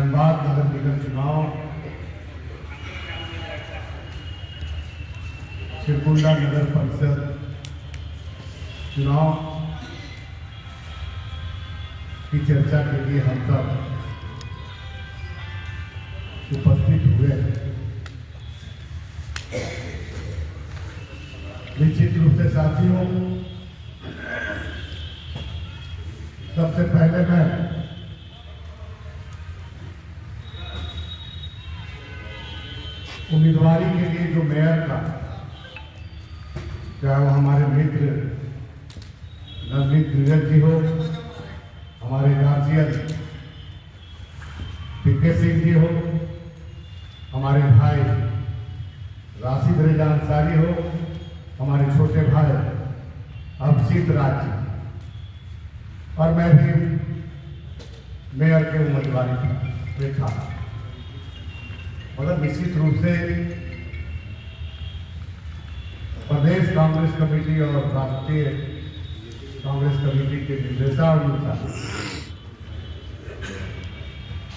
धनबाद नगर निगम चुनाव, सिरकुंडा नगर परिषद चुनाव की चर्चा के लिए हम सब उपस्थित हुए। निश्चित रूप से साथियों, सबसे पहले मैं उम्मीदवारी के लिए जो मेयर का, चाहे वो हमारे मित्र नवनीत नीरज जी हो, हमारे गार्जियन पीके सिंह जी हो, हमारे भाई राशिद रेजा अंसारी हो, हमारे छोटे भाई अभिजीत राज जी, और मैं भी मेयर के उम्मीदवारी बैठा। मगर निश्चित रूप से प्रदेश कांग्रेस कमेटी और राष्ट्रीय कांग्रेस कमेटी के निर्देशानुसार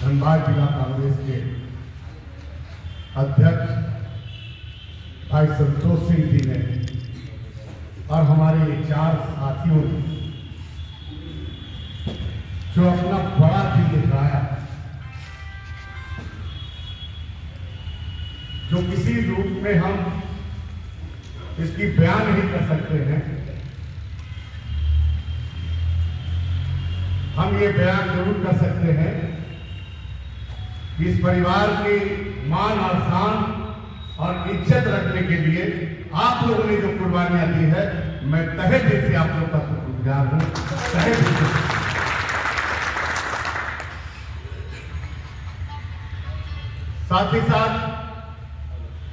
धनबाद जिला कांग्रेस के अध्यक्ष भाई संतोष सिंह जी ने और हमारे 4 साथियों ने जो अपना बड़ा दिल दिखाया, जो किसी रूप में हम इसकी बयान नहीं कर सकते हैं, हम ये बयान जरूर कर सकते हैं कि इस परिवार की मान और शान और इज्जत रखने के लिए आप लोगों ने जो कुर्बानियां दी है, मैं तहे दिल से आप लोगों का शुक्रगुजार हूं। तहे दिल से। साथ ही साथ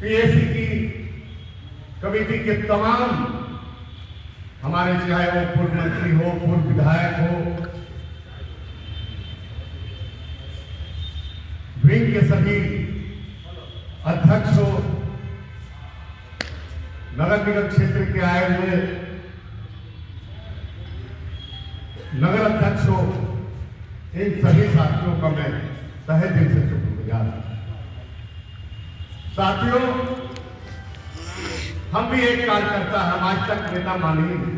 पीएसी की कमेटी के तमाम हमारे, चाहे वो पूर्व मंत्री हो, पूर्व विधायक हो, विंग के सभी अध्यक्ष हो, नगर निगम क्षेत्र के आए हुए नगर अध्यक्ष हो, इन सभी साथियों का मैं तहे दिल से शुक्रगुजार हूं। साथियों, हम भी एक कार्यकर्ता, हम आज तक नेता माने नहीं।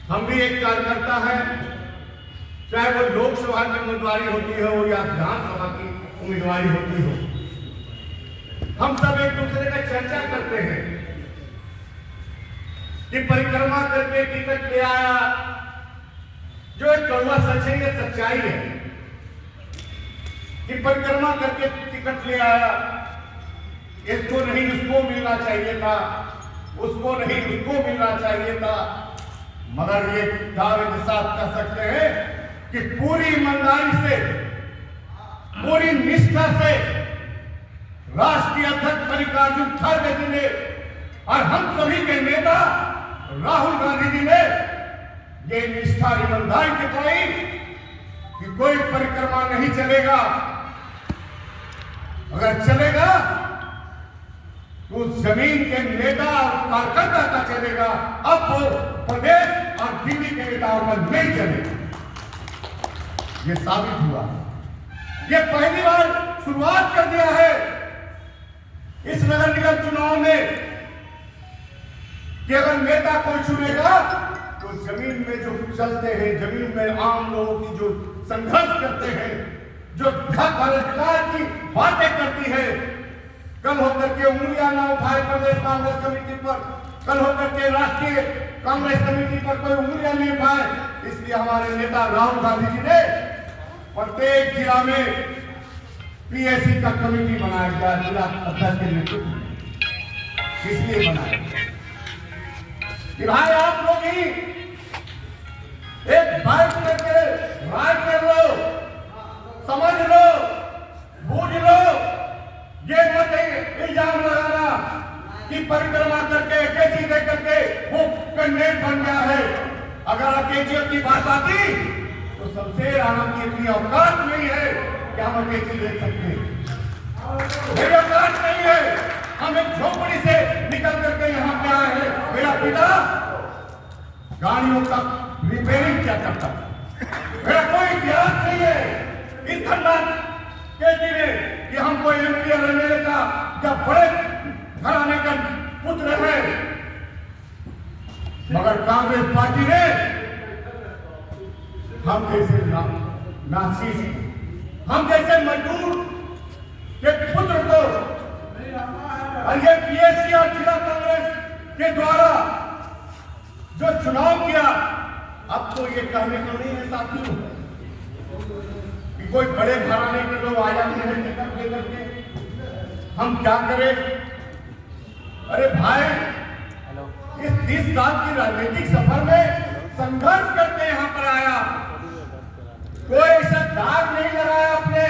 हम भी एक कार्यकर्ता है, चाहे वो लोकसभा की उम्मीदवारी होती हो या विधानसभा की उम्मीदवारी होती हो। हम सब एक दूसरे का चर्चा करते हैं कि परिक्रमा करके टिकट ले आया, जो एक कड़वा सच है, ये सच्चाई है कि परिक्रमा करके टिकट ले आया, इसको नहीं उसको मिलना चाहिए था, उसको नहीं उसको मिलना चाहिए था। मगर ये दावे के साथ कह सकते हैं कि पूरी ईमानदारी से, पूरी निष्ठा से राष्ट्रीय अध्यक्ष मल्लिकार्जुन खड़गे जी ने और हम सभी के नेता राहुल गांधी जी ने ये निष्ठा ईमानदारी दिखाई कि कोई परिक्रमा नहीं चलेगा। अगर चलेगा तो उस जमीन के नेता और कार्यकर्ता का चलेगा, अब वो प्रदेश और दिल्ली के नेताओं का नहीं चलेगा। ये साबित हुआ, ये पहली बार शुरुआत कर दिया है इस नगर निगम चुनाव में कि अगर नेता कोई चुनेगा तो जमीन में जो चलते हैं, जमीन में आम लोगों की जो संघर्ष करते हैं, जो अधिकार की बातें करती है, कल होकर के उंगलियां ना उठाए प्रदेश कांग्रेस कमेटी पर, कल होकर के राष्ट्रीय कांग्रेस कमेटी पर कोई उंगलियां नहीं उठाए। इसलिए हमारे नेता राहुल गांधी जी ने प्रत्येक जिला में पीएसी का कमेटी बनाया गया, जिला अध्यक्ष के नेतृत्व में। इसलिए बनाया कि भाई आप लोग ही एक बात करके राय कर लो, समझ लो, बूझ लो। ये मत इल्जाम लगाना कि परिक्रमा करके अकेची दे करके वो कैंडिडेट बन गया है। अगर अकेचियों की बात आती तो शमशेर आलम की इतनी औकात नहीं है कि हम अकेची दे सकते, मेरी औकात नहीं है। हम एक झोपड़ी से निकल करके यहाँ पे आए हैं। मेरा पिता गाड़ियों का रिपेयरिंग क्या करता था, मेरा कोई इतिहास नहीं है। राजकीय रणनीति का जब बड़े घराने का पुत्र है, मगर कांग्रेस पार्टी ने हम जैसे नासिस, हम जैसे मजदूर के पुत्र को, और ये पीएससी और जिला कांग्रेस के द्वारा जो चुनाव किया, अब तो ये कहने को नहीं है साथियों कि कोई बड़े घराने के लोग आ जाते हैं टिकट लेकर के, हम क्या करें? अरे भाई, इस 30 साल की राजनीतिक सफर में संघर्ष करके यहां पर आया, कोई ऐसा दाग नहीं लगाया अपने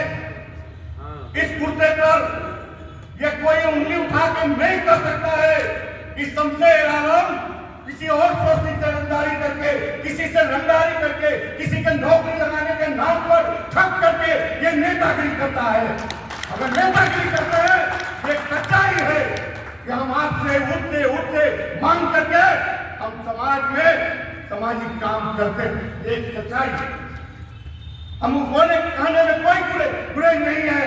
इस कुर्ते पर, ये कोई उंगली उठा के नहीं कर सकता है कि शमशेर आलम किसी और सोचती से रंगदारी करके, किसी से रंगदारी करके, किसी के नौकरी लगाने के नाम पर ठग करके ये नेतागिरी करता है। अगर नेतागिरी करते हैं, ये सच्चाई है कि हम आपसे उठते उठते मांग करके हम समाज में सामाजिक काम करते हैं, एक सच्चाई। हम बोले कहने में कोई बुराई नहीं है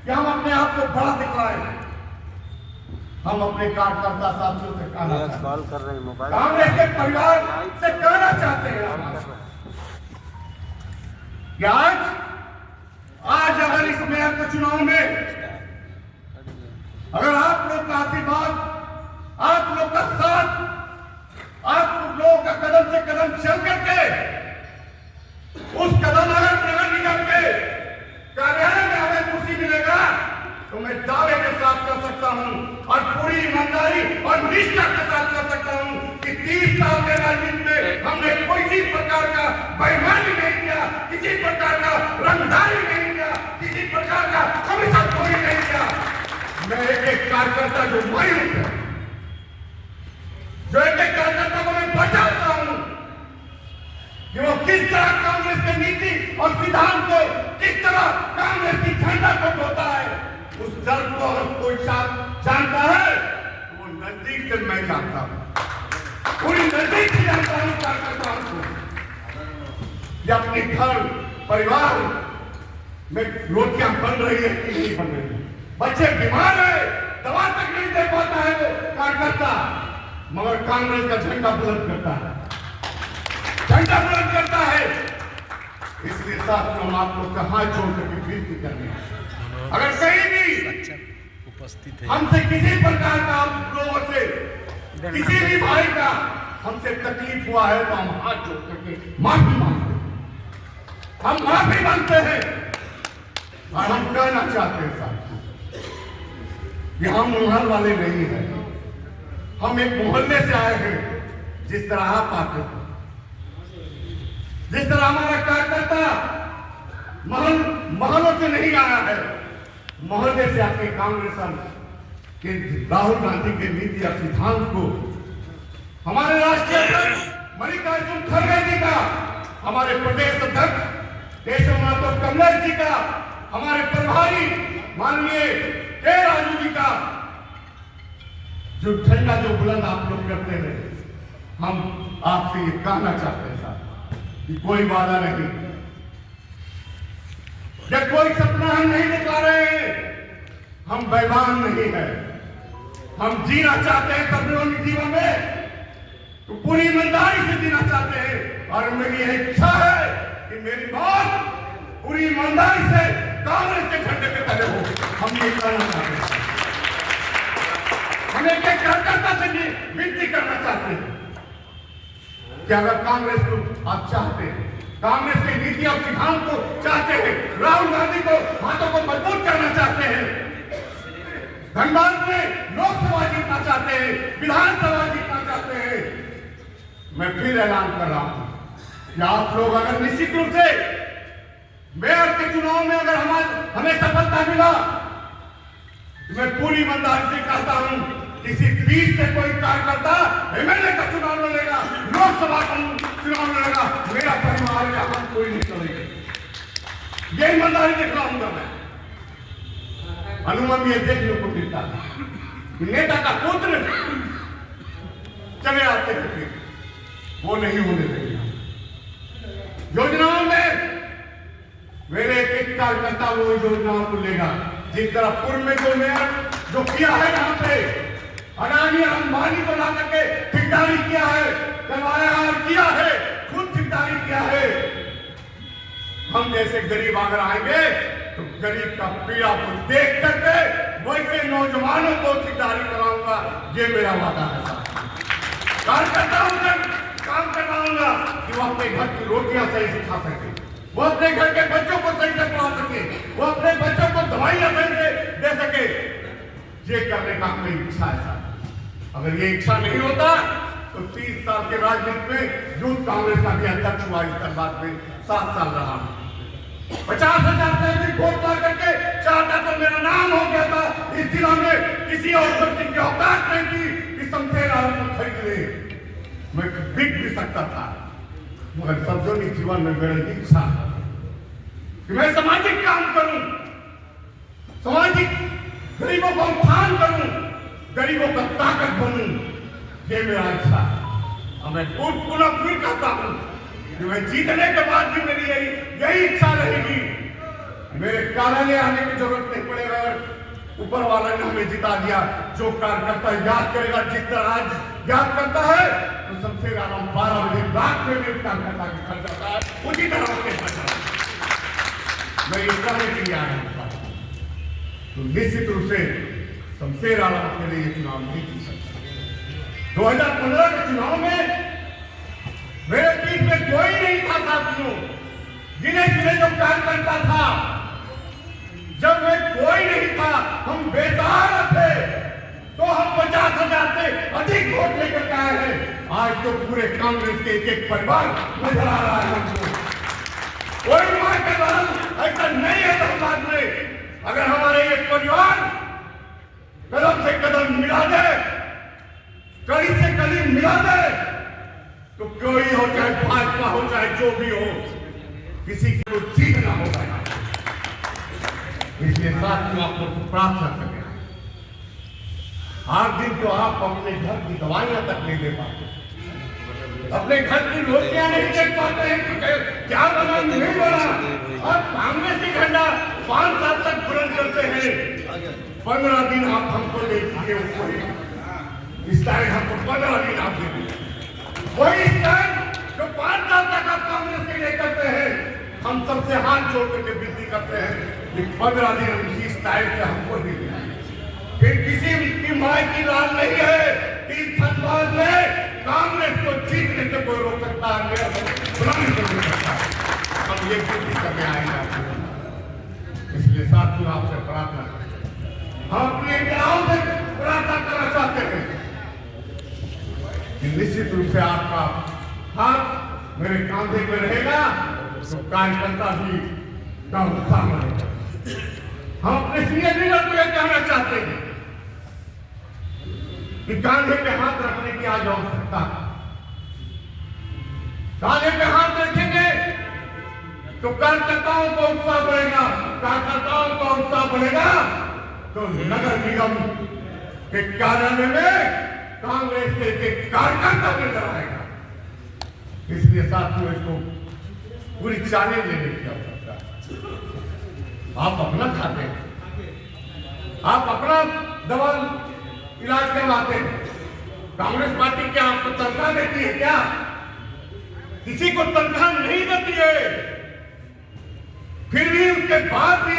कि हम अपने आप को बड़ा दिखाएं। हम अपने कार्यकर्ता साथियों से कहना चाहते हैं, कांग्रेस के परिवार से कहना चाहते हैं कि आज अगर इस मेयर के चुनाव में अगर आप लोग का आशीर्वाद, आप लोग का साथ, आप लोगों का कदम से कदम चल करके उस कदम अगर नगर निगम के कार्यालय में हमें कुर्सी मिलेगा, तो मैं दावे के साथ कर सकता हूं और पूरी ईमानदारी और निष्ठा के साथ कर सकता हूं कि 30 साल के राजनीति में हमने किसी प्रकार का बेईमानी नहीं किया, किसी प्रकार का रंगदारी नहीं किया, किसी प्रकार का कमीशन खोरी नहीं किया। मैं एक कार्यकर्ता जो मायूस है, जो एक कार्यकर्ता को मैं बचाता हूं कि वो किस तरह कांग्रेस की नीति और सिद्धांत को, किस तरह कांग्रेस की झंडा को ढोता है, उस दर्द को अगर कोई जानता है तो वो नजदीक से मैं जानता हूं, पूरी नजदीक से जानता हूं कार्यकर्ताओं को। ये अपने घर परिवार में रोटियां बन रही है कि नहीं बन रही है, बच्चे बीमार है, दवा तक नहीं दे पाता है वो कार्यकर्ता, मगर कांग्रेस का झंडा बुलंद करता है, झंडा बुलंद करता है। इसलिए साथियों, हम आप लोग का हाथ जोड़ करके विनती करने हैं, अगर कहीं भी उपस्थित है हमसे किसी प्रकार का, आप लोगों से किसी भी भाई का हमसे तकलीफ हुआ है, तो हम हाथ जोड़ करके माफी मांगते हैं, हम माफी मांगते हैं। और हम कहना चाहते हैं साथियों कि हम मोहल्ले वाले नहीं हैं, हम एक मोहल्ले से आए हैं, जिस तरह आप आते हैं, जिस तरह हमारा कार्यकर्ता महलों से नहीं आया है, मोहल्ले से आके कांग्रेस के राहुल गांधी के नीति और सिद्धांत को, हमारे राष्ट्रीय अध्यक्ष मल्लिकार्जुन खड़गे जी का, हमारे प्रदेश अध्यक्ष केशव महतो कमलेश जी का, हमारे प्रभारी माननीय के राजू जी का जो झंडा जो बुलंद आप लोग करते हैं, हम आपसे ये कहना चाहते हैं साहब कि कोई वादा नहीं, या कोई सपना हम नहीं दिखा रहे हैं, हम बेईमान नहीं है, हम जीना चाहते हैं सर्वजनिक जीवन में, तो पूरी ईमानदारी से जीना चाहते हैं। और मेरी यह इच्छा है कि मेरी मौत पूरी ईमानदारी से कांग्रेस के झंडे के तले हो, हम ये कहना चाहते हैं। हम एक कार्यकर्ता से विनती करना चाहते हैं कि अगर कांग्रेस को आप चाहते हैं, कांग्रेस की नीति और सिद्धांत को चाहते हैं, राहुल गांधी को हाथों को मजबूत करना चाहते हैं, धनबाद में लोकसभा जीतना चाहते हैं, विधानसभा जीतना चाहते हैं, मैं फिर ऐलान कर रहा हूं कि आप लोग अगर निश्चित रूप से मेयर के चुनाव में अगर हमें सफलता मिला, तो मैं पूरी ईमानदारी से कहता हूं, किसी बीच से कोई कार्यकर्ता एमएलए का चुनाव लड़ेगा, लोकसभा का चुनाव लड़ेगा, मेरा परिवार या हम कोई नहीं चलेगा, ये ईमानदारी दिखलाऊंगा मैं। अनुमान ये देखने को मिलता है कि नेता का पुत्र चले आते हैं, फिर वो नहीं होने देंगे। योजनाओं में मेरे एक कार्यकर्ता वो योजनाओं को लेगा, जिस तरह पूर्व में जो किया है यहाँ पे अडानी अंबानी को ला करके ठेकेदारी किया है, करवाया और किया है, खुद ठेकेदारी किया है। हम जैसे गरीब अगर आएंगे तो गरीब का पीड़ा को देख करके वैसे नौजवानों को ठेकेदारी कराऊंगा, ये मेरा वादा है। कार्यकर्ताओं से काम करवाऊंगा कि वो अपने घर की रोटियां सही से खा सके, वो अपने घर के बच्चों को सही से पढ़ा सके, वो अपने बच्चों को दवाइयां सही से दे सके। ये करने का हमें इच्छा है साहब। अगर ये इच्छा नहीं होता तो 30 साल के राजनीति में यूथ कांग्रेस का भी अध्यक्ष हुआ, इस बाद में 7 साल रहा। 50,000 से अधिक वोट पा करके चाहता तो मेरा नाम हो गया था इस जिला में। किसी और शक्ति की औकात नहीं थी कि शमशेर आलम को खरीद ले, मैं बिक भी सकता था। मगर सार्वजनिक जीवन में मेरी इच्छा कि मैं सामाजिक काम करूं, सामाजिक गरीबों को उत्थान करूं, गरीबों का ताकत बनूं, ये मेरा इच्छा है। मैं पुनः फिर कहता हूं कि मैं जीतने के बाद भी मेरी यही इच्छा रहेगी। मेरे कार्यालय आने की जरूरत नहीं पड़ेगा। ऊपर वाला ने हमें जिता दिया। जो कार्यकर्ता याद करेगा, जिस तरह आज याद करता है, तो शमशेर आलम 12 बजे रात में भी कार्यकर्ता के घर जाता है, उसी तरह उनके घर जाता है। मैं ये करने के लिए आया हूं। तो निश्चित रूप से शमशेर आलम के लिए चुनाव नहीं जीत सकता। 2015 के चुनाव में मेरे पीठ में कोई नहीं था साथियों, गिने चुने जो कार्यकर्ता था। जब मैं कोई नहीं था, हम बेसहारा थे, तो हम 50,000 से अधिक वोट लेकर के आए हैं। आज तो पूरे कांग्रेस के एक परिवार नजर आ रहा है हमको। कोई मां के लाल ऐसा नहीं है धनबाद में। अगर हमारे एक परिवार कदम से कदम मिला दे, कड़ी से कड़ी मिला दे, तो कोई हो, चाहे भाजपा हो, चाहे जो भी हो, किसी को जीतना होगा। इसलिए साथ में आपको प्रार्थना करना है। हर दिन तो आप अपने घर की दवाइयां तक नहीं दे पाते, अपने घर की रोटियां नहीं दे पाते हैं कि क्या बना नहीं बना। और कांग्रेस की झंडा 5 साल तक बुलंद करते हैं। 15 दिन आप हमको दे दीजिए, इस टाइम हमको 15 दिन आप दे दीजिए। वही स्टैंड जो 5 साल तक आप कांग्रेस के लिए करते हैं, हम सबसे हाथ जोड़ करके विनती करते हैं कि 15 दिन उसी स्टाइल से हमको दीजिए। फिर किसी की माई की लाल नहीं है कि इस धनबाद में कांग्रेस को जीतने से कोई रोक सकता है, बुलाने से रोक सकता है। हम ये विनती करने आएंगे। इसलिए साथियों आपसे प्रार्थना करते हैं, हम अपने गांव से प्रार्थना करना चाहते हैं कि निश्चित रूप से आपका हाथ मेरे कांधे में रहेगा, तो कार्यकर्ता भी का उत्साह रहेगा। हम अपने सीनियर लीडर को यह कहना चाहते हैं कि कांधे पे हाथ रखने की आज आवश्यकता है। कांधे पे हाथ रखेंगे तो कार्यकर्ताओं को उत्साह बढ़ेगा, कार्यकर्ताओं का उत्साह बढ़ेगा तो नगर निगम के कार्यालय में कांग्रेस के एक कार्यकर्ता नजर आएगा। इसलिए साथियों इसको पूरी चालें लेने की आवश्यकता है। आप अपना खाते हैं, आप अपना दवा इलाज करवाते हैं। कांग्रेस पार्टी क्या आपको तनख्वाह देती है? क्या किसी को तनख्वाह नहीं देती है। फिर भी उसके बाद भी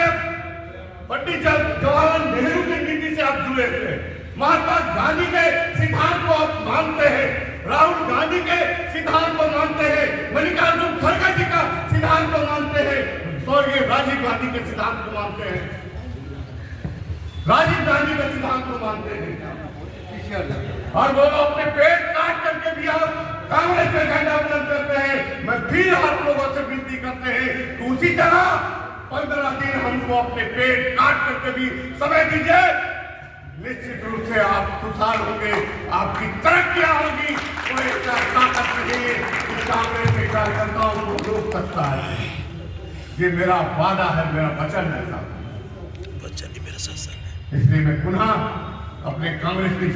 पंडित जवाहरलाल नेहरू की नीति से आप जुड़े हुए, महात्मा गांधी के सिद्धांत को आप मानते हैं, राहुल गांधी के सिद्धांत को मानते हैं, मल्लिकार्जुन खड़गे जी का सिद्धांत को मानते हैं, स्वर्गीय राजीव गांधी के सिद्धांत को मानते हैं, राजीव गांधी के सिद्धांत को मानते हैं। और वो अपने पेट काट करके भी आप कांग्रेस का झंडा बुलंद करते हैं। मैं फिर आप लोगों से विनती करते हैं कि उसी तरह 15 दिन हमको अपने पेट काट करके भी समय दीजिए। निश्चित रूप से आप खुशहाल होंगे, आपकी तरक्कियां होगी। कोई ऐसा ताकत नहीं है कि कांग्रेस के कार्यकर्ताओं को रोक सकता है। ये मेरा वादा है, मेरा वचन है साहब, वचन ही मेरा शासन है। इसलिए मैं पुनः अपने कांग्रेस के